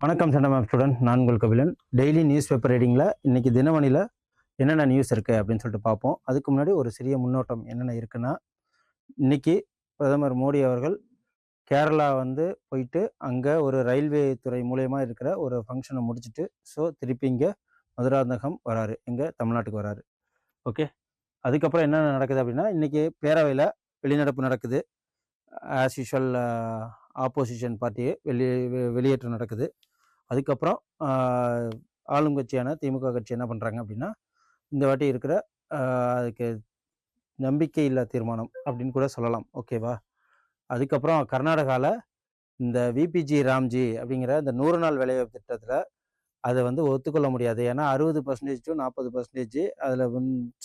வணக்கம் சண்டமாப் ஸ்டூடெண்ட், நான் உங்கள் கபிலன். டெய்லி நியூஸ் பேப்பர் ரீடிங்கில் இன்றைக்கி தினமணியில் என்னென்ன நியூஸ் இருக்குது அப்படின்னு சொல்லிட்டு பார்ப்போம். அதுக்கு முன்னாடி ஒரு சிறிய முன்னோட்டம் என்னென்ன இருக்குன்னா, இன்றைக்கி பிரதமர் மோடி அவர்கள் கேரளா போயிட்டு அங்கே ஒரு ரயில்வே துறை மூலயமா இருக்கிற ஒரு ஃபங்க்ஷனை முடிச்சுட்டு திருப்பி இங்கே மதுராந்தகம் வராரு, இங்கே தமிழ்நாட்டுக்கு வராரு. ஓகே, அதுக்கப்புறம் என்ன நடக்குது அப்படின்னா, இன்றைக்கி பேரவையில் வெளிநடப்பு நடக்குது. ஆஸ் யூஷுவல் ஆப்போசிஷன் பார்ட்டியை வெளியேற்றம் நடக்குது. அதுக்கப்புறம் ஆளுங்கட்சியான திமுக கட்சி என்ன பண்ணுறாங்க அப்படின்னா, இந்த வாட்டி இருக்கிற அதுக்கு நம்பிக்கை இல்லா தீர்மானம் அப்படின்னு கூட சொல்லலாம். ஓகேவா? அதுக்கப்புறம் கர்நாடகாவில் இந்த விபிஜி ராம்ஜி அப்படிங்கிற இந்த 100 நாள் வேலைவாய்ப்பு திட்டத்தில் அதை ஒத்துக்கொள்ள முடியாது. ஏன்னா 60% to 40% அதில்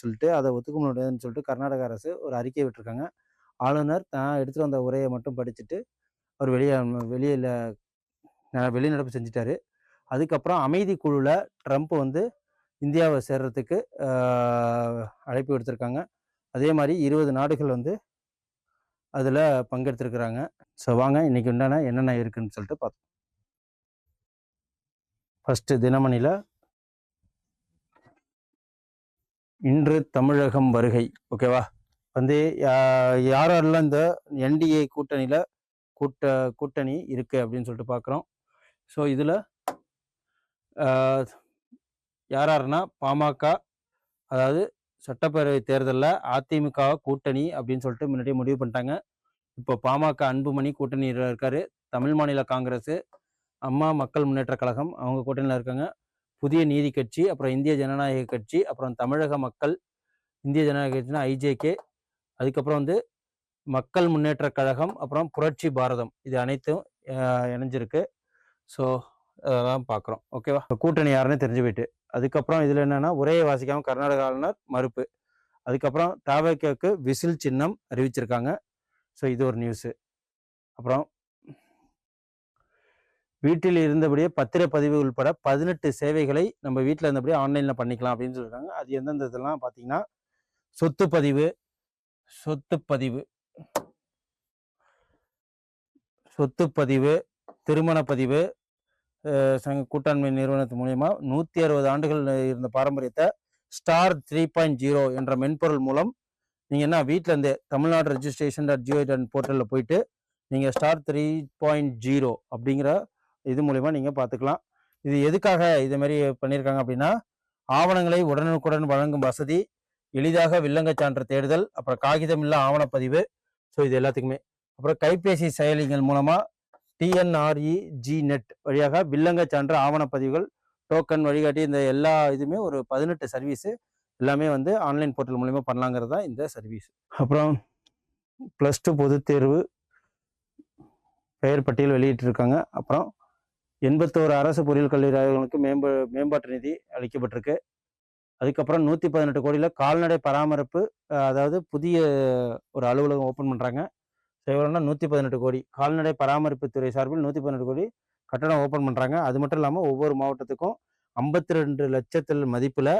சொல்லிட்டு அதை ஒத்துக்க முடியாதுன்னு சொல்லிட்டு கர்நாடக அரசு ஒரு அறிக்கை விட்டுருக்காங்க. ஆளுநர் தான் எடுத்துகிட்டு வந்த உரையை மட்டும் படிச்சுட்டு அவர் வெளிநடப்பு செஞ்சிட்டாரு. அதுக்கப்புறம் அமைதி குழுவில் ட்ரம்ப் இந்தியாவை சேர்றதுக்கு அழைப்பு விடுத்திருக்காங்க. அதே மாதிரி 20 நாடுகள் அதில் பங்கெடுத்துருக்குறாங்க. ஸோ வாங்க இன்றைக்கி உண்டான என்னென்ன இருக்குதுன்னு சொல்லிட்டு பார்த்தோம். ஃபஸ்ட்டு தினமணியில் இன்று தமிழகம் வருகை. ஓகேவா? யாரெல்லாம் இந்த என்டிஏ கூட்டணியில் கூட்டணி இருக்குது அப்படின்னு சொல்லிட்டு பார்க்குறோம். ஸோ இதில் யாருன்னா பாமக, அதாவது சட்டப்பேரவை தேர்தலில் அதிமுக கூட்டணி அப்படின்னு சொல்லிட்டு முன்னாடியே முடிவு பண்ணிட்டாங்க. இப்போ பாமக அன்புமணி கூட்டணியில் இருக்காரு. தமிழ் மாநில காங்கிரஸ், அம்மா மக்கள் முன்னேற்ற கழகம் அவங்க கூட்டணியில் இருக்காங்க. புதிய நீதி கட்சி, அப்புறம் இந்திய ஜனநாயக கட்சி, அப்புறம் தமிழக மக்கள் இந்திய ஜனநாயக கட்சினா ஐஜேகே, அதுக்கப்புறம் மக்கள் முன்னேற்ற கழகம், அப்புறம் புரட்சி பாரதம், இது அனைத்தும் இணைஞ்சிருக்கு. ஸோ அதெல்லாம் பார்க்குறோம். ஓகேவா? கூட்டணி யாருன்னு தெரிஞ்சு போயிட்டு அதுக்கப்புறம் இதில் என்னென்னா, உரையை வாசிக்காமல் கர்நாடக ஆளுநர் மறுப்பு. அதுக்கப்புறம் தவேகாவுக்கு விசில் சின்னம் அறிவிச்சிருக்காங்க. ஸோ இது ஒரு நியூஸு. அப்புறம் வீட்டில் இருந்தபடியே பத்திரப்பதிவு உள்பட 18 சேவைகளை நம்ம வீட்டில் இருந்தபடியே ஆன்லைனில் பண்ணிக்கலாம் அப்படின்னு சொல்லியிருக்காங்க. அது எந்தெந்த இதெல்லாம் பார்த்தீங்கன்னா, சொத்துப்பதிவு, திருமணப்பதிவு, கூட்டாண்மை நிறுவனத்து மூலயமா 160 ஆண்டுகள் இருந்த பாரம்பரியத்தை ஸ்டார் 3.0 என்ற மென்பொருள் மூலம் நீங்கள் என்ன வீட்டில் இருந்தே தமிழ்நாடு registration.gov.in போர்ட்டலில் போயிட்டு நீங்கள் ஸ்டார் 3.0 அப்படிங்கிற இது மூலயமா நீங்கள் பார்த்துக்கலாம். இது எதுக்காக இது மாதிரி பண்ணியிருக்காங்க அப்படின்னா, ஆவணங்களை உடனுக்குடன் வழங்கும் வசதி, எளிதாக வில்லங்க சான்று தேடுதல், அப்புறம் காகிதமில்லா ஆவணப்பதிவு. ஸோ இது எல்லாத்துக்குமே. அப்புறம் கைபேசி செயலிகள் மூலமாக TNREG.net வழியாக வில்லங்க சான்று ஆவணப்பதிவுகள், டோக்கன் வழிகாட்டி, இந்த எல்லா இதுவுமே ஒரு 18 சர்வீஸு எல்லாமே ஆன்லைன் போர்ட்டல் மூலமா பண்ணலாங்கிறது தான் இந்த சர்வீஸ். அப்புறம் +2 பொதுத் தேர்வு பெயர் பட்டியல் வெளியிட்டிருக்காங்க. அப்புறம் 81 அரசு பொறியியல் கல்லூரி ஆய்வுகளுக்கு மேம்பாட்டு நிதி அளிக்கப்பட்டிருக்கு. அதுக்கப்புறம் 118 கோடியில் கால்நடை பராமரிப்பு, அதாவது புதிய ஒரு அலுவலகம் ஓப்பன் பண்ணுறாங்க. எவ்வளோன்னா 118 கோடி கால்நடை பராமரிப்பு துறை சார்பில் 118 கோடி கட்டணம் ஓப்பன் பண்ணுறாங்க. அது மட்டும் இல்லாமல் ஒவ்வொரு மாவட்டத்துக்கும் 52 லட்சத்தில் மதிப்பில்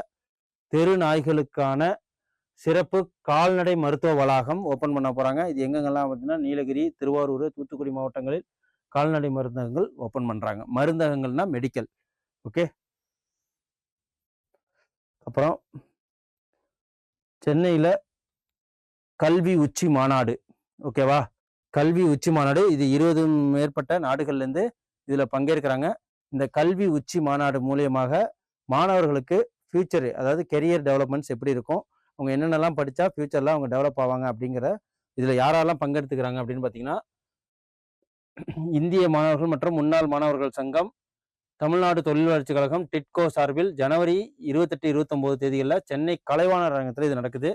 தெரு நாய்களுக்கான சிறப்பு கால்நடை மருத்துவ வளாகம் ஓப்பன் பண்ண போகிறாங்க. இது எங்கெங்கெல்லாம் பார்த்தீங்கன்னா, நீலகிரி, திருவாரூர், தூத்துக்குடி மாவட்டங்களில் கால்நடை மருந்தகங்கள் ஓப்பன் பண்ணுறாங்க. மருந்தகங்கள்னா மெடிக்கல். ஓகே. அப்புறம் சென்னையில் கல்வி உச்சி மாநாடு. ஓகேவா? கல்வி உச்சி மாநாடு, இது 20 மேற்பட்ட நாடுகள்லேருந்து இதில் பங்கேற்கிறாங்க. இந்த கல்வி உச்சி மாநாடு மூலியமாக மாணவர்களுக்கு ஃபியூச்சர், அதாவது கெரியர் டெவலப்மெண்ட்ஸ் எப்படி இருக்கும், அவங்க என்னென்னலாம் படித்தா ஃபியூச்சரில் அவங்க டெவலப் ஆவாங்க அப்படிங்கிற இதில் யாரெல்லாம் பங்கெடுத்துக்கிறாங்க அப்படின்னு பார்த்தீங்கன்னா, இந்திய மாணவர்கள் மற்றும் முன்னாள் மாணவர்கள் சங்கம், தமிழ்நாடு தொழில் வளர்ச்சி கழகம், டிட்கோ சார்பில் ஜனவரி 28, 29 தேதிகளில் சென்னை கலைவாணர் அரங்கத்தில் இது நடக்குது.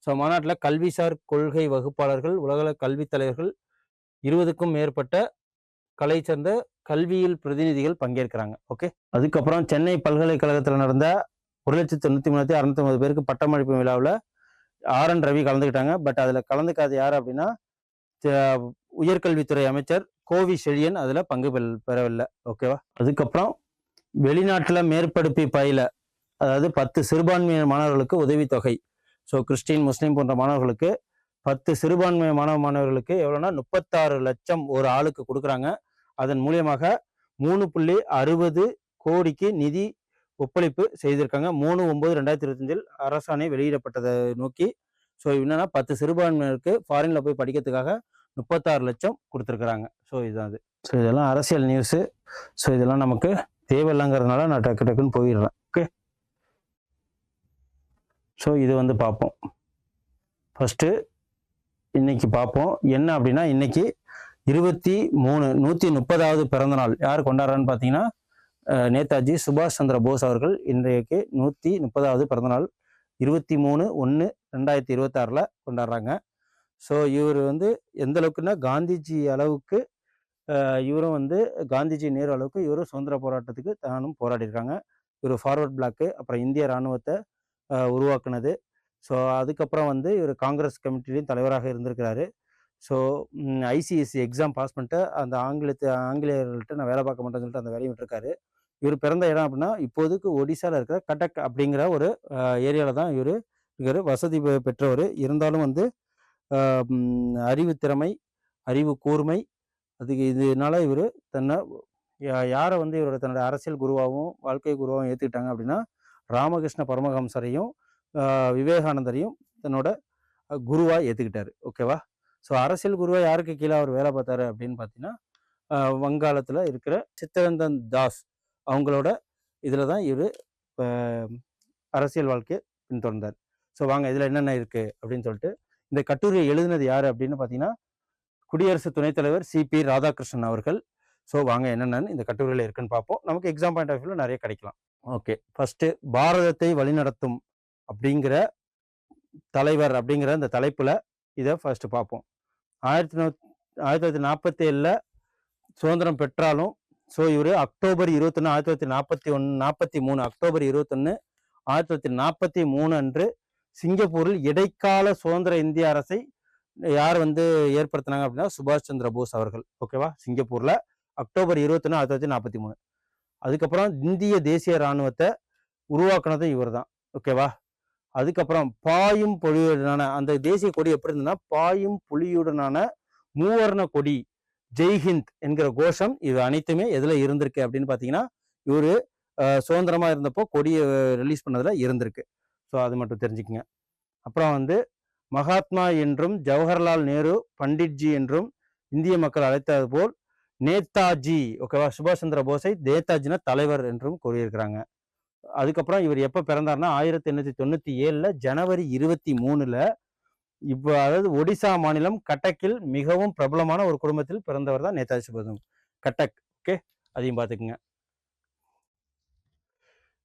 ஸோ மாநாட்டில் கல்விசார் கொள்கை வகுப்பாளர்கள், உலக கல்வித் தலைவர்கள், 20க்கும் மேற்பட்ட கலை சார்ந்த கல்வியில் பிரதிநிதிகள் பங்கேற்கிறாங்க. ஓகே. அதுக்கப்புறம் சென்னை பல்கலைக்கழகத்தில் நடந்த 1,93,650 பேருக்கு பட்டமளிப்பு விழாவில் RN ரவி கலந்துக்கிட்டாங்க. பட் அதில் கலந்துக்காது யார் அப்படின்னா, உயர்கல்வித்துறை அமைச்சர் கோவி செழியன் அதில் பங்கு பெறவில்லை. ஓகேவா? அதுக்கப்புறம் வெளிநாட்டில் மேற்படிப்பு பயில, அதாவது 10 சிறுபான்மையினர் மாணவர்களுக்கு உதவித்தொகை. ஸோ கிறிஸ்டின், முஸ்லீம் போன்ற மாணவர்களுக்கு 10 சிறுபான்மை மாணவர்களுக்கு எவ்வளோனா 36 லட்சம் ஒரு ஆளுக்கு கொடுக்குறாங்க. அதன் மூலியமாக 3.60 கோடிக்கு நிதி ஒப்பளிப்பு செய்திருக்காங்க. 3/9/2025 அரசாணை வெளியிடப்பட்டதை நோக்கி. ஸோ என்னன்னா 10 சிறுபான்மையினருக்கு ஃபாரின்ல போய் படிக்கிறதுக்காக 36 லட்சம் கொடுத்துருக்குறாங்க. ஸோ இதுதான் அது. ஸோ இதெல்லாம் அரசியல் நியூஸு. ஸோ இதெல்லாம் நமக்கு தேவையில்லைங்கிறதுனால நான் டக்கு டக்குன்னு போயிடுறேன். ஓகே. ஸோ இது வந்து பார்ப்போம். ஃபஸ்ட்டு இன்னைக்கு பார்ப்போம் என்ன அப்படின்னா, இன்னைக்கு 130வது பிறந்தநாள் யார் கொண்டாடுறான்னு பார்த்தீங்கன்னா, நேதாஜி சுபாஷ் சந்திர போஸ் அவர்கள் இன்றைக்கு 130வது பிறந்தநாள் 23/1/2026 கொண்டாடுறாங்க. ஸோ இவர் வந்து எந்த அளவுக்குன்னா, காந்திஜி அளவுக்கு இவரும் வந்து காந்திஜி நேரு அளவுக்கு இவரும் சுதந்திர போராட்டத்துக்கு தானும் போராடியிருக்காங்க. இவர் ஃபார்வர்ட் பிளாக்கு, அப்புறம் இந்திய இராணுவத்தை உருவாக்குனது. ஸோ அதுக்கப்புறம் வந்து இவர் காங்கிரஸ் கமிட்டிலையும் தலைவராக இருந்திருக்கிறாரு. ஸோ ஐசிஎஸ்சி எக்ஸாம் பாஸ் பண்ணிட்டு அந்த ஆங்கிலேயர்கள்ட்ட நான் வேலை பார்க்க மாட்டேன்னு சொல்லிட்டு அந்த வேலையும் விட்டுருக்காரு. இவர் பிறந்த இடம் அப்படின்னா இப்போதைக்கு ஒடிசாவில் இருக்கிற கட்டக் அப்படிங்கிற ஒரு ஏரியாவில் தான் இவர் இருக்காரு. வசதி பெற்றவர். இருந்தாலும் வந்து அறிவு திறமை, அறிவு கூர்மை, அதுக்கு இதனால இவர் தன்னை யாரை வந்து இவரோட தன்னோட அரசியல் குருவாகவும் வாழ்க்கை குருவாகவும் ஏற்றுக்கிட்டாங்க அப்படின்னா, ராமகிருஷ்ண பரமஹம்சரையும் விவேகானந்தரையும் தன்னோட குருவாக ஏற்றுக்கிட்டாரு. ஓகேவா. ஸோ அரசியல் குருவாக யாருக்கு கீழே அவர் வேலை பார்த்தாரு அப்படின்னு பார்த்தீங்கன்னா, வங்காளத்தில் இருக்கிற சித்தரஞ்சன் தாஸ் அவங்களோட இதில் தான் இவர் அரசியல் வாழ்க்கையை பின்தொடர்ந்தார். ஸோ வாங்க இதில் என்னென்ன இருக்குது அப்படின்னு சொல்லிட்டு, இந்த கட்டுரையை எழுதினது யார் அப்படின்னு பார்த்தீங்கன்னா, குடியரசு துணைத் தலைவர் சிபி ராதாகிருஷ்ணன் அவர்கள். ஸோ வாங்க என்னென்னு இந்த கட்டுரையில் இருக்குன்னு பார்ப்போம். நமக்கு எக்ஸாம் பாயிண்ட் ஆஃப் வியூவில் நிறைய கிடைக்கலாம். ஓகே. ஃபஸ்ட்டு பாரதத்தை வழிநடத்தும் அப்படிங்கிற தலைவர் அப்படிங்கிற இந்த தலைப்பில் இதை ஃபர்ஸ்ட் பார்ப்போம். 1947 சுதந்திரம் பெற்றாலும், ஸோ இவர் அக்டோபர் 21 1943 அக்டோபர் 21 1943 அன்று சிங்கப்பூரில் இடைக்கால சுதந்திர இந்திய அரசை யார் வந்து ஏற்படுத்தினாங்க அப்படின்னா, சுபாஷ் சந்திர போஸ் அவர்கள். ஓகேவா. சிங்கப்பூர்ல அக்டோபர் 21 1943. அதுக்கப்புறம் இந்திய தேசிய இராணுவத்தை உருவாக்குனது இவர் தான். ஓகேவா. அதுக்கப்புறம் பாயும் பொலியுடனான அந்த தேசிய கொடி எப்படி இருந்ததுன்னா, பாயும் புலியுடனான மூவர்ண கொடி ஜெய்ஹிந்த் என்கிற கோஷம் இது அனைத்துமே எதுல இருந்திருக்கு அப்படின்னு பார்த்தீங்கன்னா, இவரு சுதந்திரமா இருந்தப்போ கொடியை ரிலீஸ் பண்ணதுல இருந்திருக்கு. ஸோ அது மட்டும் தெரிஞ்சுக்கங்க. அப்புறம் வந்து மகாத்மா என்றும் ஜவஹர்லால் நேரு பண்டிட்ஜி என்றும் இந்திய மக்கள் அழைத்தது போல் நேதாஜி, ஓகேவா, சுபாஷ் சந்திர போஸை நேதாஜினா தலைவர் என்றும் கூறியிருக்கிறாங்க. அதுக்கப்புறம் இவர் எப்போ பிறந்தார்னா 1897 ஜனவரி 23 இப்போ அதாவது ஒடிசா மாநிலம் கட்டக்கில் மிகவும் பிரபலமான ஒரு குடும்பத்தில் பிறந்தவர் தான் நேதாஜி சுபாஷ் கட்டக். ஓகே, அதையும் பார்த்துக்குங்க.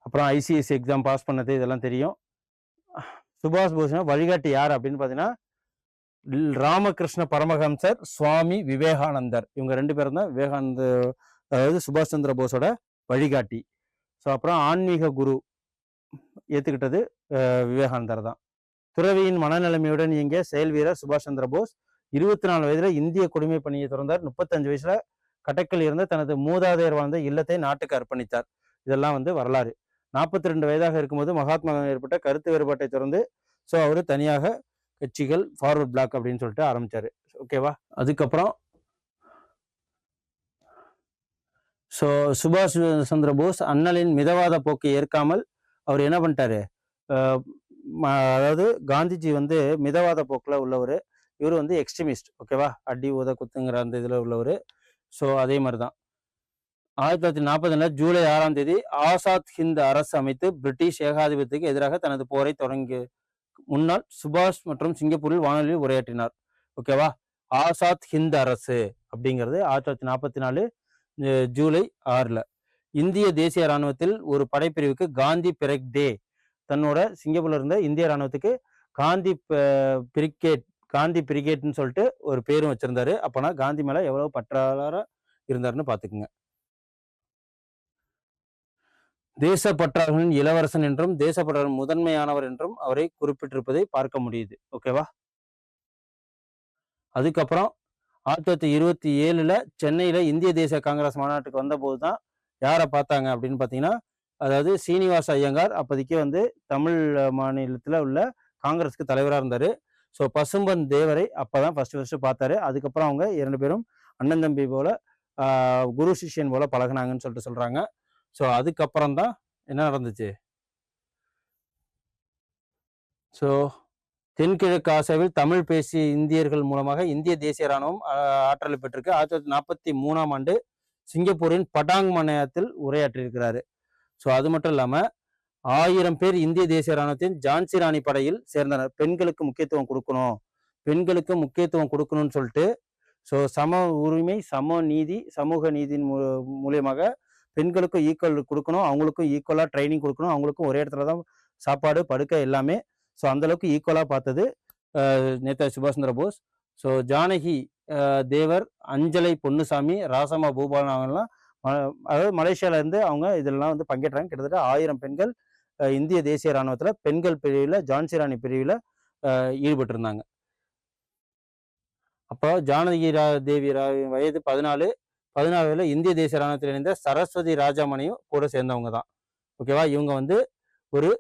அப்புறம் ஐசிஎஸ்சி எக்ஸாம் பாஸ் பண்ணது இதெல்லாம் தெரியும். சுபாஷ் போஸ் வழிகாட்டி யார் அப்படின்னு பார்த்தீங்கன்னா, ராமகிருஷ்ண பரமஹம்சர், சுவாமி விவேகானந்தர். இவங்க 2 பேரும் தான் விவேகானந்தர், அதாவது சுபாஷ் சந்திர போஸோட வழிகாட்டி. ஸோ அப்புறம் ஆன்மீக குரு ஏற்றுக்கிட்டது விவேகானந்தர் தான். துறவியின் மனநிலைமையுடன் இயங்கிய செயல் வீரர் சுபாஷ் சந்திர போஸ் 24 வயதுல இந்திய குடிமை பணியை தொடர்ந்தார். 35 வயசுல கட்டக்கில் இருந்த தனது மூதாதையர் வாழ்ந்த இல்லத்தை நாட்டுக்கு அர்ப்பணித்தார். இதெல்லாம் வந்து வரலாறு. 42 வயதாக இருக்கும்போது மகாத்மா ஏற்பட்ட கருத்து வேறுபாட்டை தொடர்ந்து ஸோ அவர் தனியாக கட்சிகள் ஃபார்வர்ட் பிளாக் அப்படின்னு சொல்லிட்டு ஆரம்பிச்சாரு. ஓகேவா. அதுக்கப்புறம் ஸோ சுபாஷ் சந்திர போஸ் அண்ணலின் மிதவாத போக்கை ஏற்காமல் அவர் என்ன பண்ணிட்டாரு, அதாவது காந்திஜி வந்து மிதவாத போக்கில் உள்ளவர், இவர் வந்து எக்ஸ்ட்ரீமிஸ்ட். ஓகேவா. அடி உத குத்துங்கிற அந்த இதில் உள்ளவர். ஸோ அதே மாதிரி தான் 1940 ஜூலை 6 ஆசாத் ஹிந்த் அரசு அமைத்து பிரிட்டிஷ் ஏகாதிபத்தியத்துக்கு எதிராக தனது போரை தொடங்கிய முன்னாள் சுபாஷ் மற்றும் சிங்கப்பூரில் வானொலியில் உரையாற்றினார். ஓகேவா. ஆசாத் ஹிந்த் அரசு அப்படிங்கிறது 1944 ஜூலை 6 இந்திய தேசிய இராணுவத்தில் ஒரு படைப்பிரிவுக்கு காந்தி பிரெக் டே தன்னோட சிங்கப்பூர்ல இருந்த இந்திய இராணுவத்துக்கு காந்தி பிரிகேட்னு சொல்லிட்டு ஒரு பேரும் வச்சிருந்தாரு. அப்போனா காந்தி மேல எவ்வளவு பற்றாளரா இருந்தாருன்னு பாத்துக்குங்க. தேசப்பற்றாளர்களின் இளவரசன் என்றும் தேசப்பற்றாளர் முதன்மையானவர் என்றும் அவரை குறிப்பிட்டிருப்பதை பார்க்க முடியுது. ஓகேவா. அதுக்கப்புறம் 1927 சென்னையில இந்திய தேசிய காங்கிரஸ் மாநாட்டுக்கு வந்தபோது தான் யாரை பார்த்தாங்க அப்படின்னு பார்த்தீங்கன்னா, அதாவது சீனிவாச ஐயங்கார் அப்போதைக்கு வந்து தமிழ் மாநிலத்தில் உள்ள காங்கிரஸுக்கு தலைவராக இருந்தார். ஸோ பசும்பன் தேவரை அப்பதான் ஃபர்ஸ்ட் பார்த்தாரு. அதுக்கப்புறம் அவங்க 2 பேரும் அண்ணன் தம்பி போல குரு சிஷ்யன் போல பழகுனாங்கன்னு சொல்லிட்டு சொல்றாங்க. ஸோ அதுக்கப்புறம் தான் என்ன நடந்துச்சு? ஸோ தென்கிழக்கு ஆசியாவில் தமிழ் பேசிய இந்தியர்கள் மூலமாக இந்திய தேசிய ராணுவம் ஆற்றலை பெற்றிருக்கு. 1943ஆம் ஆண்டு சிங்கப்பூரின் படாங் மாநிலத்தில் உரையாற்றியிருக்கிறாரு. ஸோ அது மட்டும் இல்லாம 1000 பேர் இந்திய தேசிய ராணுவத்தின் ஜான்சி ராணி படையில் சேர்ந்தனர். பெண்களுக்கு முக்கியத்துவம் கொடுக்கணும், பெண்களுக்கு முக்கியத்துவம் கொடுக்கணும்னு சொல்லிட்டு ஸோ சம உரிமை, சம நீதி, சமூக நீதியின் மூலியமாக பெண்களுக்கும் ஈக்குவல் கொடுக்கணும், அவங்களுக்கும் ஈக்குவலாக ட்ரைனிங் கொடுக்கணும், அவங்களுக்கும் ஒரே இடத்துல தான் சாப்பாடு படுக்கை எல்லாமே. ஸோ அந்தளவுக்கு ஈக்குவலாக பார்த்தது நேதாஜி சுபாஷ் சந்திர போஸ். ஸோ ஜானகி தேவர், அஞ்சலை பொன்னுசாமி, ராசம்மா பூபாலன் அவங்கெல்லாம் அதாவது மலேசியாவிலேருந்து அவங்க இதெல்லாம் வந்து பங்கேற்றாங்க. கிட்டத்தட்ட 1000 பெண்கள் இந்திய தேசிய இராணுவத்தில் பெண்கள் பிரிவில் ஜான்சி ராணி பிரிவில் ஈடுபட்டிருந்தாங்க. அப்போ ஜானகி தேவி வயது 14 இந்திய தேசிய இராணுவத்தில் இணைந்த சரஸ்வதி ராஜாமணியும் கூட சேர்ந்தவங்க தான். ஓகேவா? இவங்க வந்து ஒரு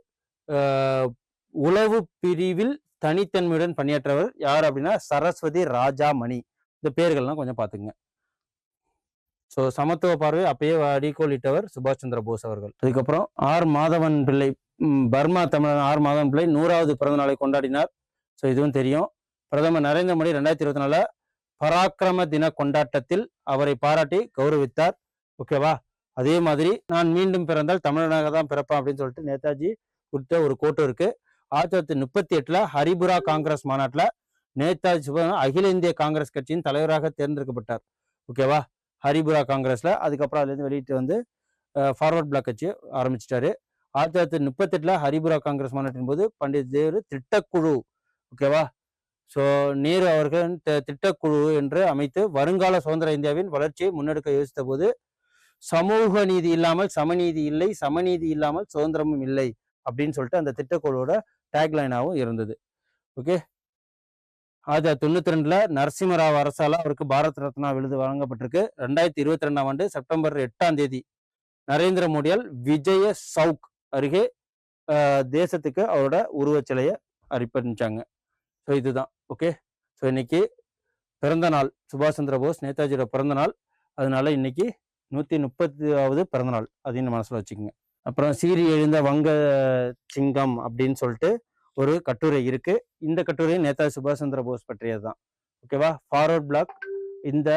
உளவு பிரிவில் தனித்தன்மையுடன் பணியாற்றவர் யார் அப்படின்னா சரஸ்வதி ராஜாமணி. இந்த பேர்கள்லாம் கொஞ்சம் பார்த்துக்குங்க. ஸோ சமத்துவ பார்வை அப்பயே அடிக்கோலிட்டவர் சுபாஷ் சந்திர போஸ் அவர்கள். அதுக்கப்புறம் ஆர் மாதவன் பிள்ளை, பர்மா தமிழன் ஆர் மாதவன் பிள்ளை 100வது பிறந்த நாளை கொண்டாடினார். ஸோ இதுவும் தெரியும். பிரதமர் நரேந்திர மோடி 2024 பராக்கிரம தின கொண்டாட்டத்தில் அவரை பாராட்டி கௌரவித்தார். ஓகேவா? அதே மாதிரி நான் மீண்டும் பிறந்தால் தமிழனாக தான் பிறப்பேன் அப்படின்னு சொல்லிட்டு நேதாஜி கொடுத்த ஒரு கோட்டு இருக்கு. 1938 ஹரிபுரா காங்கிரஸ் மாநாட்டில் நேதாஜி சுபாஷ் அகில இந்திய காங்கிரஸ் கட்சியின் தலைவராக தேர்ந்தெடுக்கப்பட்டார். ஓகேவா? ஹரிபுரா காங்கிரஸ்ல. அதுக்கப்புறம் அதுலேருந்து வெளியிட்டு வந்து ஃபார்வர்ட் பிளாக் கட்சி ஆரம்பிச்சிட்டாரு. 1938 ஹரிபுரா காங்கிரஸ் மாநாட்டின் போது பண்டிட் நேரு திட்டக்குழு, ஓகேவா, ஸோ நேரு அவர்கள் திட்டக்குழு என்று அமைத்து வருங்கால சுதந்திர இந்தியாவின் வளர்ச்சியை முன்னெடுக்க யோசித்த போது சமூக நீதி இல்லாமல் சமநீதி இல்லை, சமநீதி இல்லாமல் சுதந்திரமும் இல்லை அப்படின்னு சொல்லிட்டு அந்த திட்டக்குழுவோட டேக்லைனாகவும் இருந்தது. ஓகே. 1992 நரசிம்மராவ் அரசால அவருக்கு பாரத் ரத்னா விருது வழங்கப்பட்டிருக்கு. 2022ஆம் ஆண்டு செப்டம்பர் 8ஆம் தேதி நரேந்திர மோடியால் விஜய சவுக் அருகே தேசத்துக்கு அவரோட உருவச்சிலையை அர்ப்பணிச்சாங்க. ஸோ இதுதான். ஓகே. ஸோ இன்னைக்கு பிறந்த நாள் சுபாஷ் சந்திர போஸ், நேதாஜியோட பிறந்த நாள். அதனால இன்னைக்கு 130வது பிறந்த நாள், அதையும் மனசுல வச்சுக்கோங்க. அப்புறம் சீறி எழுந்த வங்க சிங்கம் அப்படின்னு சொல்லிட்டு ஒரு கட்டுரை இருக்கு. இந்த கட்டுரை நேதாஜி சுபாஷ் சந்திர போஸ் பற்றியது தான். ஓகேவா? ஃபார்வர்ட் பிளாக் இந்த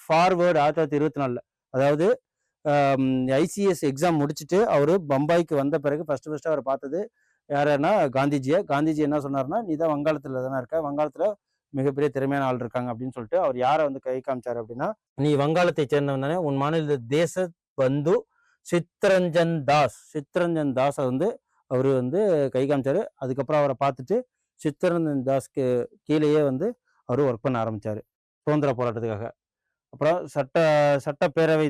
ஃபார்வேர்டு 1924, அதாவது ஐசிஎஸ் எக்ஸாம் முடிச்சுட்டு அவரு பம்பாய்க்கு வந்த பிறகு ஃபர்ஸ்ட் அவர் பார்த்தது யாருன்னா காந்திஜி என்ன சொன்னார்னா, நீ தான் வங்காளத்துல தானே இருக்க, வங்காளத்துல மிகப்பெரிய திறமையான ஆள் இருக்காங்க அப்படின்னு சொல்லிட்டு அவர் யாரை வந்து கை காமிச்சாரு அப்படின்னா, நீ வங்காளத்தை சேர்ந்தவன் தானே, உன் மாநில தேச பந்து சித்ரஞ்சன் தாஸ் வந்து அவரு வந்து கை காமிச்சாரு. அதுக்கப்புறம் அவரை பார்த்துட்டு சித்ரஞ்சன் தாஸ்க்கு கீழேயே வந்து அவரு ஒர்க் பண்ண ஆரம்பிச்சாரு சுதந்திர போராட்டத்துக்காக. அப்புறம் சட்டப்பேரவை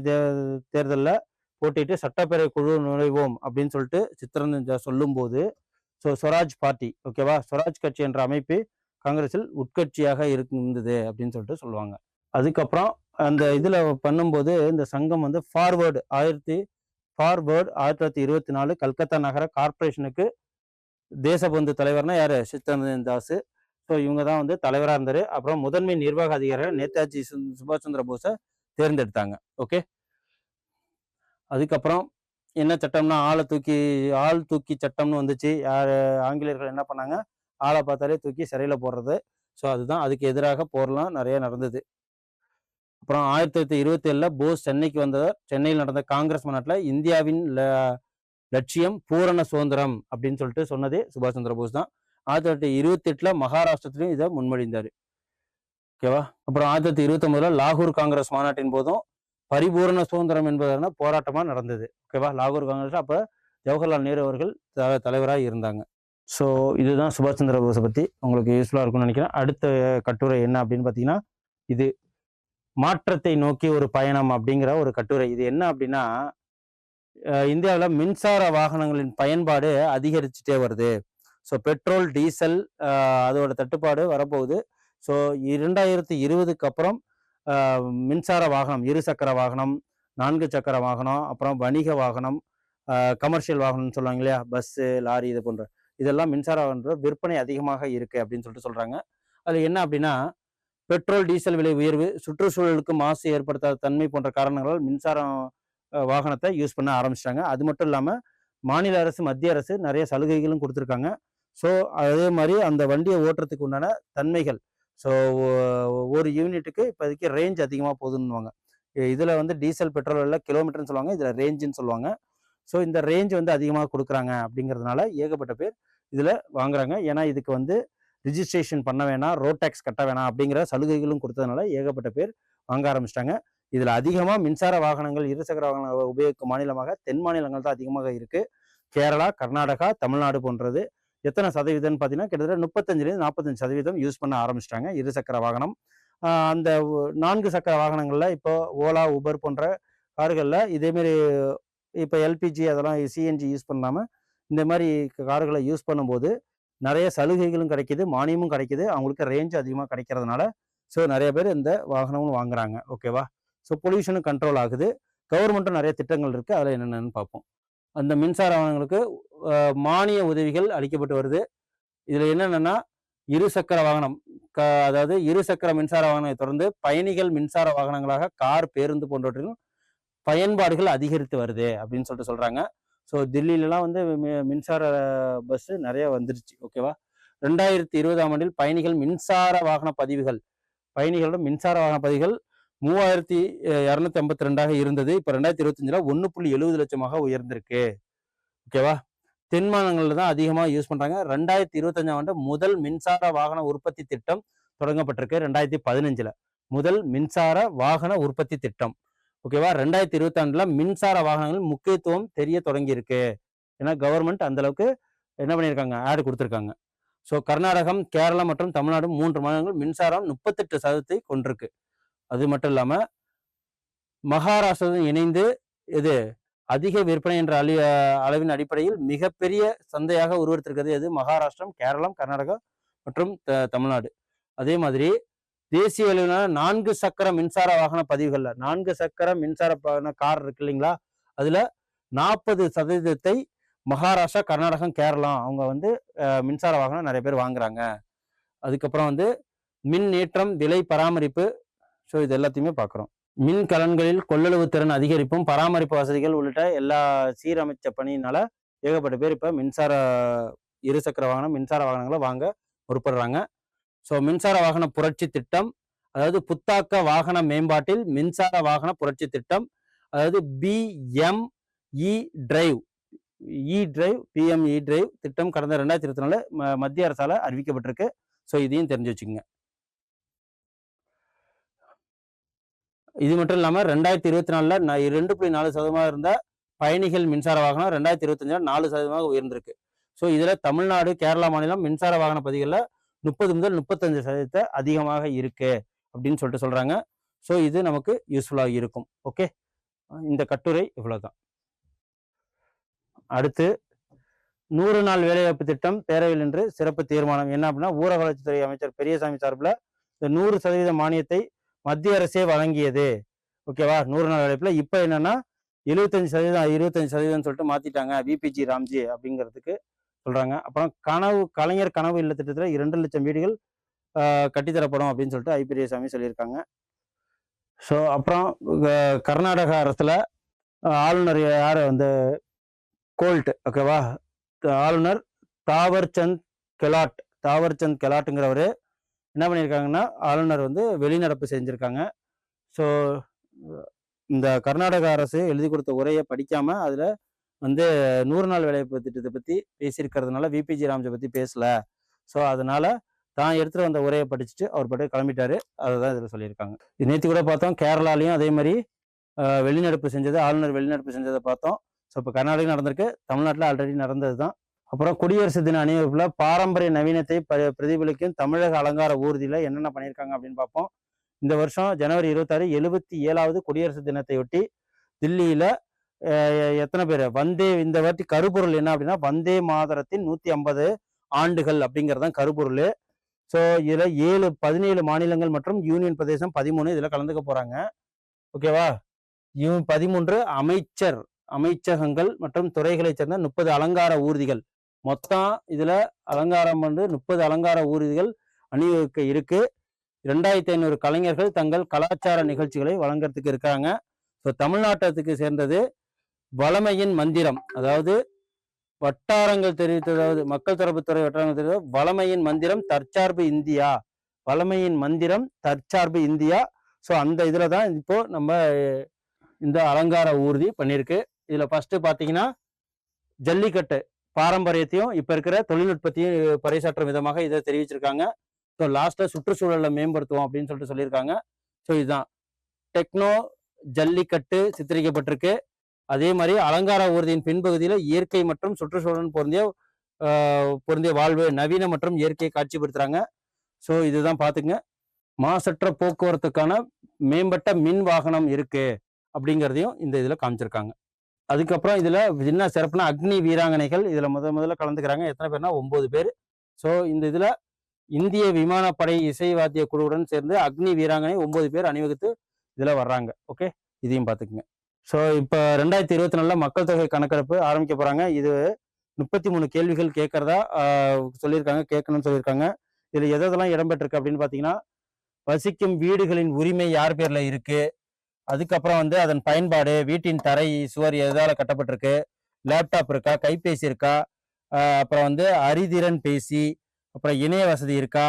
தேர்தலில் போட்டிட்டு சட்டப்பேரவை குழு நுழைவோம் அப்படின்னு சொல்லிட்டு சித்ரஞ்சன் தாஸ் சொல்லும் போது, ஸோ ஸ்வராஜ் பார்ட்டி, ஓகேவா, ஸ்வராஜ் கட்சி என்ற அமைப்பு காங்கிரஸில் உட்கட்சியாக இருந்தது அப்படின்னு சொல்லிட்டு சொல்லுவாங்க. அதுக்கப்புறம் அந்த இதுல பண்ணும்போது இந்த சங்கம் வந்து ஃபார்வர்டு 1924 கல்கத்தா நகர கார்பரேஷனுக்கு தேசபந்து தலைவர்னா யாரு? சித்ரஞ்சன் தாஸ். ஸோ இவங்க தான் வந்து தலைவராக இருந்தாரு. அப்புறம் முதன்மை நிர்வாக அதிகாரியாக நேதாஜி சுபாஷ் சந்திர போஸை தேர்ந்தெடுத்தாங்க. ஓகே. அதுக்கப்புறம் என்ன சட்டம்னா ஆள் தூக்கி சட்டம்னு வந்துச்சு. ஆங்கிலேயர்கள் என்ன பண்ணாங்க? ஆளை பார்த்தாலே தூக்கி சிறையில போடுறது. ஸோ அதுதான், அதுக்கு எதிராக போர்லாம் நிறைய நடந்தது. அப்புறம் 1927 போஸ் சென்னைக்கு வந்தவர். சென்னையில் நடந்த காங்கிரஸ் மாநாட்டில் இந்தியாவின் லட்சியம் பூரண சுதந்திரம் அப்படின்னு சொல்லிட்டு சொன்னதே சுபாஷ் சந்திர போஸ் தான். 1928 மகாராஷ்டிரத்திலையும் இதை முன்மொழிந்தாரு. ஓகேவா? அப்புறம் 1929 லாகூர் காங்கிரஸ் மாநாட்டின் போதும் பரிபூரண சுதந்திரம் என்பதான போராட்டமா நடந்தது. ஓகேவா? லாகூர் காங்கிரஸ் அப்ப ஜவஹர்லால் நேரு அவர்கள் தலைவராக இருந்தாங்க. ஸோ இதுதான் சுபாஷ் சந்திர போஸை பத்தி உங்களுக்கு யூஸ்ஃபுல்லா இருக்கும்னு நினைக்கிறேன். அடுத்த கட்டுரை என்ன அப்படின்னு பார்த்தீங்கன்னா, இது மாற்றத்தை நோக்கி ஒரு பயணம் அப்படிங்கிற ஒரு கட்டுரை. இது என்ன அப்படின்னா, இந்தியாவில் மின்சார வாகனங்களின் பயன்பாடு அதிகரிச்சுட்டே வருது. ஸோ பெட்ரோல், டீசல் அதோட தட்டுப்பாடு வரப்போகுது. ஸோ 2020க்கு அப்புறம் மின்சார வாகனம், 2 சக்கர வாகனம், 4 சக்கர வாகனம், அப்புறம் வணிக வாகனம், கமர்ஷியல் வாகனம்னு சொல்லுவாங்க இல்லையா, பஸ்ஸு, லாரி, இது போன்ற இதெல்லாம் மின்சார வாகனத்தோட விற்பனை அதிகமாக இருக்கு அப்படின்னு சொல்லிட்டு சொல்றாங்க. அது என்ன அப்படின்னா, பெட்ரோல் டீசல் விலை உயர்வு, சுற்றுச்சூழலுக்கு மாசு ஏற்படுத்தாத தன்மை போன்ற காரணங்களால் மின்சாரம் வாகனத்தை யூஸ் பண்ண ஆரம்பிச்சிட்டாங்க. அது மட்டும் இல்லாம மாநில அரசு, மத்திய அரசு நிறைய சலுகைகளும் கொடுத்துருக்காங்க. ஸோ அதே மாதிரி அந்த வண்டியை ஓட்டுறதுக்கு உண்டான தன்மைகள், ஸோ ஒரு யூனிட்டுக்கு இப்போதைக்கு ரேஞ்ச் அதிகமாக போகுதுன்னுவாங்க. இதில் வந்து டீசல் பெட்ரோல் எல்லாம் கிலோமீட்டர்னு சொல்லுவாங்க, இதில் ரேஞ்சுன்னு சொல்லுவாங்க. ஸோ இந்த ரேஞ்ச் வந்து அதிகமாக கொடுக்குறாங்க அப்படிங்கிறதுனால ஏகப்பட்ட பேர் இதில் வாங்குறாங்க. ஏன்னா இதுக்கு வந்து ரிஜிஸ்ட்ரேஷன் பண்ண வேணாம், ரோட் டேக்ஸ் கட்ட வேணாம் அப்படிங்கிற சலுகைகளும் கொடுத்ததுனால ஏகப்பட்ட பேர் வாங்க ஆரம்பிச்சிட்டாங்க. இதில் அதிகமாக மின்சார வாகனங்கள், இருசக்கர வாகனங்கள் உபயோகிக்கும் மாநிலமாக தென் மாநிலங்கள் தான் அதிகமாக இருக்கு. கேரளா, கர்நாடகா, தமிழ்நாடு போன்றது. எத்தனை சதவீதம்னு பார்த்தீங்கன்னா கிட்டத்தட்ட 35லேருந்து 45% யூஸ் பண்ண ஆரம்பிச்சிட்டாங்க இருசக்கர வாகனம். அந்த 4 சக்கர வாகனங்களில் இப்போ ஓலா, உபர் போன்ற கார்களில் இதேமாரி இப்போ எல்பிஜி அதெல்லாம் சிஎன்ஜி யூஸ் பண்ணாமல் இந்த மாதிரி கார்களை யூஸ் பண்ணும்போது நிறைய சலுகைகளும் கிடைக்கிது, மானியமும் கிடைக்கிது, அவங்களுக்கு ரேஞ்ச் அதிகமாக கிடைக்கிறதுனால ஸோ நிறைய பேர் இந்த வாகனமும் வாங்குறாங்க. ஓகேவா? ஸோ பொல்யூஷனும் கண்ட்ரோல் ஆகுது. கவர்மெண்ட்டும் நிறைய திட்டங்கள் இருக்குது, அதில் என்னென்னு பார்ப்போம். அந்த மின்சார வாகனங்களுக்கு மானிய உதவிகள் அளிக்கப்பட்டு வருது. இதில் என்னென்னா இருசக்கர வாகனம், அதாவது இருசக்கர மின்சார வாகனத்தை தொடர்ந்து பயணிகள் மின்சார வாகனங்களாக கார், பேருந்து போன்றவற்றிலும் பயன்பாடுகள் அதிகரித்து வருது அப்படின்னு சொல்லிட்டு சொல்கிறாங்க. ஸோ தில்லியிலலாம் வந்து மின்சார பஸ்ஸு நிறைய வந்துருச்சு. ஓகேவா? 2020ஆம் ஆண்டில் பயணிகளோட மின்சார வாகன பதிவுகள் 3252ஆக இருந்தது. இப்போ 2025ல் 1.70 லட்சமாக உயர்ந்திருக்கு. ஓகேவா? தென் மாநிலங்களில் தான் அதிகமாக யூஸ் பண்ணுறாங்க. 2025ஆம் ஆண்டு முதல் மின்சார வாகன உற்பத்தி திட்டம் தொடங்கப்பட்டிருக்கு. 2015ல் முதல் மின்சார வாகன உற்பத்தி திட்டம். ஓகேவா? 2022ல் மின்சார வாகனங்கள் முக்கியத்துவம் தெரிய தொடங்கி இருக்கு. ஏன்னா கவர்மெண்ட் அந்த அளவுக்கு என்ன பண்ணியிருக்காங்க, ஆட் கொடுத்துருக்காங்க. ஸோ கர்நாடகம், கேரளா மற்றும் தமிழ்நாடு 3 மாநிலங்கள் மின்சாரம் 38% கொண்டிருக்கு. அது மட்டும் இல்லாமல் மகாராஷ்டிராவுடன் இணைந்து இது அதிக விற்பனை என்ற அளவின் அடிப்படையில் மிகப்பெரிய சந்தையாக உருவெடுத்திருக்கிறது எது? மகாராஷ்டிரம், கேரளம், கர்நாடகா மற்றும் தமிழ்நாடு. அதே மாதிரி தேசிய அளவிலான 4 சக்கர மின்சார வாகன பதிவுகள்ல 4 சக்கர மின்சார கார் இருக்கு இல்லைங்களா, அதுல 40% மகாராஷ்டிரா, கர்நாடகம், கேரளா அவங்க வந்து மின்சார வாகனம் நிறைய பேர் வாங்குறாங்க. அதுக்கப்புறம் வந்து மின் ஏற்றம், விலை பராமரிப்பு, ஸோ இது எல்லாத்தையுமே பார்க்குறோம். மின் கலன்களில் கொள்ளளவு திறன் அதிகரிப்பும் பராமரிப்பு வசதிகள் உள்ளிட்ட எல்லா சீரமைச்ச பணியினால ஏகப்பட்ட பேர் இப்போ இருசக்கர வாகனம், மின்சார வாகனங்களை வாங்க முற்படுறாங்க. ஸோ மின்சார வாகன புரட்சி திட்டம், அதாவது புத்தாக்க வாகன மேம்பாட்டில் மின்சார வாகன புரட்சி திட்டம், அதாவது பிஎம்இ டிரைவ் திட்டம் கடந்த 2024 மத்திய அரசால அறிவிக்கப்பட்டிருக்கு. ஸோ இதையும் தெரிஞ்சு வச்சுக்கோங்க. இது மட்டும் இல்லாமல் 2024ல் 2.4% இருந்த பயணிகள் மின்சார வாகனம் 2025 4% உயர்ந்திருக்கு. ஸோ இதில் தமிழ்நாடு, கேரளா மாநிலம் மின்சார வாகன பதிவுகளில் 30 முதல் 35% அதிகமாக இருக்கு அப்படின்னு சொல்லிட்டு சொல்றாங்க. ஸோ இது நமக்கு யூஸ்ஃபுல்லாக இருக்கும். ஓகே, இந்த கட்டுரை இவ்வளவுதான். அடுத்து 100 நாள் வேலைவாய்ப்பு திட்டம் பேரவையில் இன்று சிறப்பு தீர்மானம். என்ன அப்படின்னா, ஊரக வளர்ச்சித்துறை அமைச்சர் பெரியசாமி சார்பில் இந்த 100% மானியத்தை மத்திய அரசே வழங்கியது. ஓகேவா? 100 நாள் வேலைவாய்ப்புல இப்போ என்னன்னா 25% சொல்லிட்டு மாத்திட்டாங்க, விபிஜி ராம்ஜி அப்படிங்கிறதுக்கு சொல்றாங்க. அப்புறம் கலைஞர் கனவு இல்ல திட்டத்துல 2 லட்சம் வீடுகள் கட்டித்தரப்படும் அப்படின்னு சொல்லிட்டு பெரியசாமி சொல்லியிருக்காங்க. ஸோ அப்புறம் கர்நாடக அரசுல ஆளுநர் யார் வந்து கோல்ட், ஓகேவா, ஆளுநர் தாவர்சந்த் கெலாட்டுங்கிறவரு என்ன பண்ணியிருக்காங்கன்னா, ஆளுநர் வந்து வெளிநடப்பு செஞ்சிருக்காங்க. ஸோ இந்த கர்நாடக அரசு எழுதி கொடுத்த உரையை படிக்காம அதுல வந்து 100 நாள் வேலைவாய்ப்பு திட்டத்தை பத்தி பேசியிருக்கிறதுனால விபிஜி ராம்ஜி பத்தி பேசல. ஸோ அதனால தான் எடுத்துட்டு வந்த உரையை படிச்சுட்டு அவர் பாட்டு கிளம்பிட்டாரு. அதுதான் இதில் சொல்லியிருக்காங்க. நேற்று கூட பார்த்தோம், கேரளாலையும் அதே மாதிரி ஆளுநர் வெளிநடப்பு செஞ்சதை பார்த்தோம். ஸோ இப்போ கர்நாடகம் நடந்திருக்கு, தமிழ்நாட்டில் ஆல்ரெடி நடந்தது தான். அப்புறம் குடியரசு தின அணிவகுப்புல பாரம்பரிய நவீனத்தை பிரதிபலிக்கும் தமிழக அலங்கார ஊர்தியில என்னென்ன பண்ணியிருக்காங்க அப்படின்னு பார்ப்போம். இந்த வருஷம் ஜனவரி 26 77வது குடியரசு தினத்தையொட்டி தில்லியில எத்தனை பேர் இந்த வாட்டி கருப்பொருள் என்ன அப்படின்னா, வந்தே மாதரத்தின் 150 ஆண்டுகள் அப்படிங்கிறதான் கருப்பொருள். ஸோ இதுல 17 மாநிலங்கள் மற்றும் யூனியன் பிரதேசம் 13 இதுல கலந்துக்க போறாங்க. ஓகேவா? 13 அமைச்சகங்கள் மற்றும் துறைகளை சேர்ந்த 30 அலங்கார ஊர்திகள். மொத்தம் இதுல அலங்காரம் வந்து 30 அலங்கார ஊர்திகள் அணிவகுக்க இருக்கு. 2500 கலைஞர்கள் தங்கள் கலாச்சார நிகழ்ச்சிகளை வழங்குறதுக்கு இருக்காங்க. ஸோ தமிழ்நாட்டுக்கு சேர்ந்தது வளமையின் மந்திரம், அதாவது வட்டாரங்கள் தெரிவித்ததாவது மக்கள் தொடர்புத்துறை வட்டாரங்கள் தெரிவித்த வளமையின் மந்திரம் தற்சார்பு இந்தியா, வளமையின் மந்திரம் தற்சார்பு இந்தியா. ஸோ அந்த இதில் தான் இப்போ நம்ம இந்த அலங்கார ஊர்தி பண்ணியிருக்கு. இதில் ஃபர்ஸ்ட் பார்த்தீங்கன்னா ஜல்லிக்கட்டு பாரம்பரியத்தையும் இப்போ இருக்கிற தொழில்நுட்பத்தையும் பறைசாற்றும் விதமாக இதை தெரிவிச்சிருக்காங்க. ஸோ லாஸ்ட்டில் சுற்றுச்சூழலை மேம்படுத்துவோம் அப்படின்னு சொல்லிட்டு சொல்லியிருக்காங்க. ஸோ இதுதான் டெக்னோ ஜல்லிக்கட்டு சித்தரிக்கப்பட்டிருக்கு. அதே மாதிரி அலங்கார ஊர்தியின் பின்பகுதியில் இயற்கை மற்றும் சுற்றுச்சூழல் பொருந்திய வாழ்வு, நவீன மற்றும் இயற்கையை காட்சிப்படுத்துறாங்க. ஸோ இதுதான் பார்த்துங்க, மாசற்ற போக்குவரத்துக்கான மேம்பட்ட மின் வாகனம் இருக்கு அப்படிங்கிறதையும் இந்த இதில் காமிச்சிருக்காங்க. அதுக்கப்புறம் இதில் என்ன சிறப்புனா அக்னி வீராங்கனைகள் இதில் முதல்ல கலந்துக்கிறாங்க. எத்தனை பேர்னா 9 பேர். ஸோ இந்த இதில் இந்திய விமானப்படை இசை வாத்திய குழுவுடன் சேர்ந்து அக்னி வீராங்கனை 9 பேர் அணிவகுத்து இதில் வர்றாங்க. ஓகே, இதையும் பார்த்துக்குங்க. ஸோ இப்போ 2024 மக்கள் தொகை கணக்கெடுப்பு ஆரம்பிக்க போகிறாங்க. இது 33 கேள்விகள் கேட்கறதா சொல்லியிருக்காங்க, கேட்கணும்னு சொல்லியிருக்காங்க. இதில் எதெல்லாம் இடம்பெற்றிருக்கு அப்படின்னு பார்த்தீங்கன்னா, வசிக்கும் வீடுகளின் உரிமை யார் பேரில் இருக்கு, அதுக்கப்புறம் வந்து அதன் பயன்பாடு, வீட்டின் தரை சுவர் எதால கட்டப்பட்டிருக்கு, லேப்டாப் இருக்கா, கைபேசி இருக்கா, அப்புறம் வந்து அறிதிறன் பேசி, அப்புறம் இணைய வசதி இருக்கா,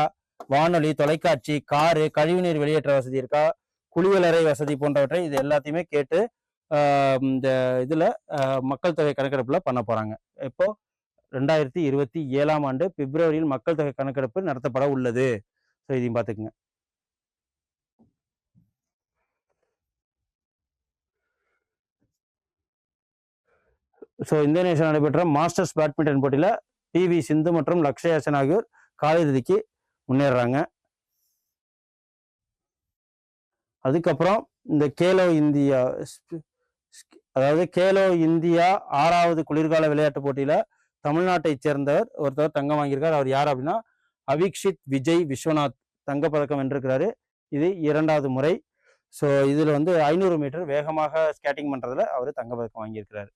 வானொலி, தொலைக்காட்சி, காரு, கழிவுநீர் வெளியேற்ற வசதி இருக்கா, குளியலறை வசதி போன்றவற்றை இது எல்லாத்தையுமே கேட்டு இந்த இதில் மக்கள் தொகை கணக்கெடுப்பில் பண்ண போகிறாங்க. இப்போ 2027ஆம் ஆண்டு பிப்ரவரியில் மக்கள் தொகை கணக்கெடுப்பு நடத்தப்பட உள்ளது. ஸோ இதையும் பார்த்துக்குங்க. ஸோ இந்தோனேஷியா நடைபெற்ற மாஸ்டர்ஸ் பேட்மிண்டன் போட்டியில் PV சிந்து மற்றும் லக்ஷயா சென் ஆகியோர் காலிறுதிக்கு முன்னேறாங்க. அதுக்கப்புறம் இந்த கேலோ இந்தியா, அதாவது கேலோ இந்தியா 6வது குளிர்கால விளையாட்டு போட்டியில தமிழ்நாட்டை சேர்ந்தவர் ஒருத்தர் தங்கம் வாங்கியிருக்கார். அவர் யார் அப்படின்னா அவிக்ஷித் விஜய் விஸ்வநாத் தங்கப்பதக்கம் வென்றிருக்கிறாரு. இது 2வது முறை. ஸோ இதில் வந்து 500 மீட்டர் வேகமாக ஸ்கேட்டிங் பண்ணுறதுல அவர் தங்கப்பதக்கம் வாங்கியிருக்கிறாரு.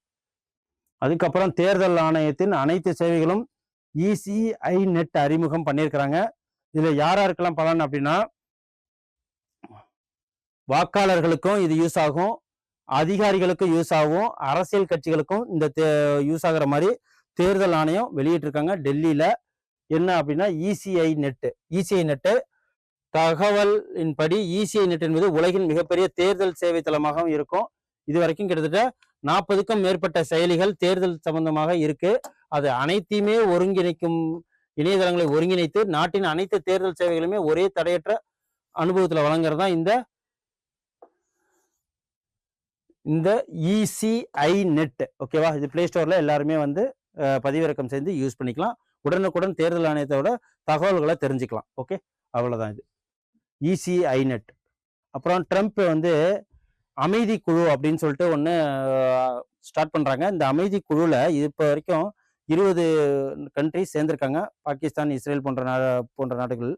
அதுக்கப்புறம் தேர்தல் ஆணையத்தின் அனைத்து சேவைகளும் ECI நெட் அறிமுகம் பண்ணியிருக்கிறாங்க. இதில் யாருக்கெல்லாம் பலன் அப்படின்னா, வாக்காளர்களுக்கும் இது யூஸ் ஆகும், அதிகாரிகளுக்கும் யூஸ் ஆகும், அரசியல் கட்சிகளுக்கும் இந்த யூஸ் ஆகிற மாதிரி தேர்தல் ஆணையம் வெளியிட்டிருக்காங்க டெல்லியில். என்ன அப்படின்னா ECI நெட்டு தகவலின்படி ECI நெட் என்பது உலகின் மிகப்பெரிய தேர்தல் சேவை தளமாகவும் இருக்கும். இது வரைக்கும் கிட்டத்தட்ட 40க்கும் மேற்பட்ட செயலிகள் தேர்தல் சம்பந்தமாக இருக்கு. அது அனைத்தையுமே ஒருங்கிணைக்கும் இணையதளங்களை ஒருங்கிணைத்து நாட்டின் அனைத்து தேர்தல் சேவைகளுமே ஒரே தடையற்ற அனுபவத்தில் வழங்குறது தான் இந்த ECI நெட். ஓகேவா, இது பிளே ஸ்டோர்ல எல்லாருமே வந்து பதிவிறக்கம் செய்து யூஸ் பண்ணிக்கலாம். உடனுக்குடன் தேர்தல் ஆணையத்தோட தகவல்களை தெரிஞ்சுக்கலாம். ஓகே, அவ்வளவுதான் இது ECI நெட். அப்புறம் ட்ரம்ப் வந்து அமைதி குழு அப்படின்னு சொல்லிட்டு ஒன்று ஸ்டார்ட் பண்ணுறாங்க. இந்த அமைதி குழுவில் இப்போ வரைக்கும் 20 கண்ட்ரிஸ் சேர்ந்துருக்காங்க, பாகிஸ்தான், இஸ்ரேல் போன்ற நாடுகள்.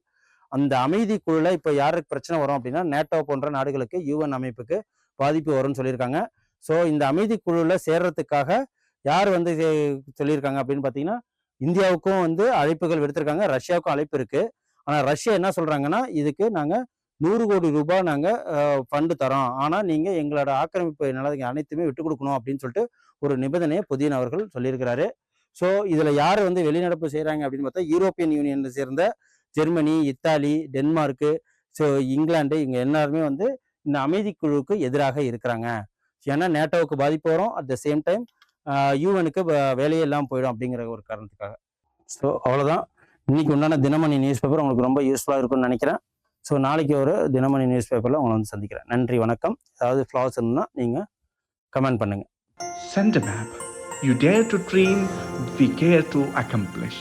அந்த அமைதி குழுவில் இப்போ யாருக்கு பிரச்சனை வரும் அப்படின்னா, நேட்டோ போன்ற நாடுகளுக்கு, UN அமைப்புக்கு பாதிப்பு வரும்னு சொல்லியிருக்காங்க. ஸோ இந்த அமைதி குழுவில் சேர்றதுக்காக யார் வந்து சொல்லியிருக்காங்க அப்படின்னு பார்த்தீங்கன்னா, இந்தியாவுக்கும் வந்து அழைப்புகள் விடுத்திருக்காங்க, ரஷ்யாவுக்கும் அழைப்பு இருக்கு. ஆனால் ரஷ்யா என்ன சொல்றாங்கன்னா, இதுக்கு நாங்கள் 100 கோடி ரூபாய் நாங்கள் ஃபண்டு தரோம், ஆனால் நீங்கள் எங்களோட ஆக்கிரமிப்பு நிலத்தை அனைத்துமே விட்டுக் கொடுக்கணும் அப்படின்னு சொல்லிட்டு ஒரு நிபந்தனையை புதின் அவர்கள் சொல்லியிருக்கிறாரு. ஸோ இதில் யார் வந்து வெளிநடப்பு செய்கிறாங்க அப்படின்னு பார்த்தா, யூரோப்பியன் யூனியனை சேர்ந்த Germany, Italy, Denmark, so England, இவங்க எல்லாருமே வந்து இந்த அமைதி குழுவுக்கு எதிராக இருக்கிறாங்க. ஏன்னா நேட்டோவுக்கு பாதிப்பு வரும், அட் த சேம் டைம் யூஎனுக்கு வேலையே இல்லாமல் போயிடும் அப்படிங்கிற ஒரு காரணத்துக்காக. ஸோ அவ்வளோதான் இன்னைக்கு உண்டான தினமணி நியூஸ் பேப்பர். உங்களுக்கு ரொம்ப யூஸ்ஃபுல்லாக இருக்கும்னு நினைக்கிறேன். ஸோ நாளைக்கு ஒரு தினமணி நியூஸ் பேப்பரில் உங்களை வந்து சந்திக்கிறேன். நன்றி, வணக்கம். ஏதாவது ஃப்ளாஸ் இருந்தால் நீங்கள் கமெண்ட் பண்ணுங்கள். Send a map. You dare to dream, we care to accomplish.